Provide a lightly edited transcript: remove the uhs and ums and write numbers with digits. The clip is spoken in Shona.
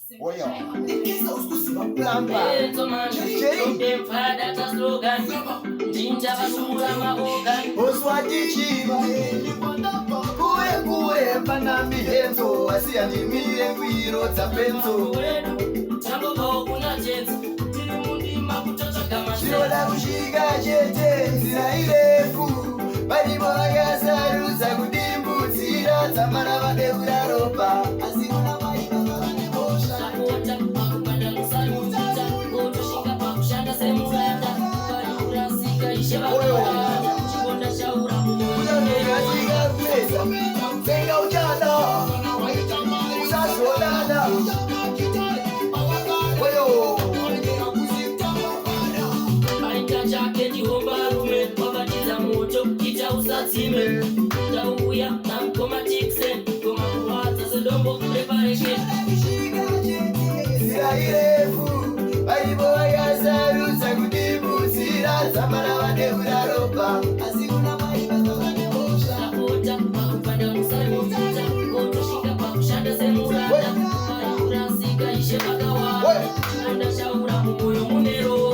Oya. Kuwe pana mihenzo asiyanimire kuirotsa penzo chinoda kusvika chete nzira irefu varimo vakasaruza kudimbudzira dzamana vadeura ropa asi kuna Venga uchada usazodada oyo aita chake Jehova rume wabatiza moto kita usazime tauya na mkoma tiksen koma kuwaza zodombo preparation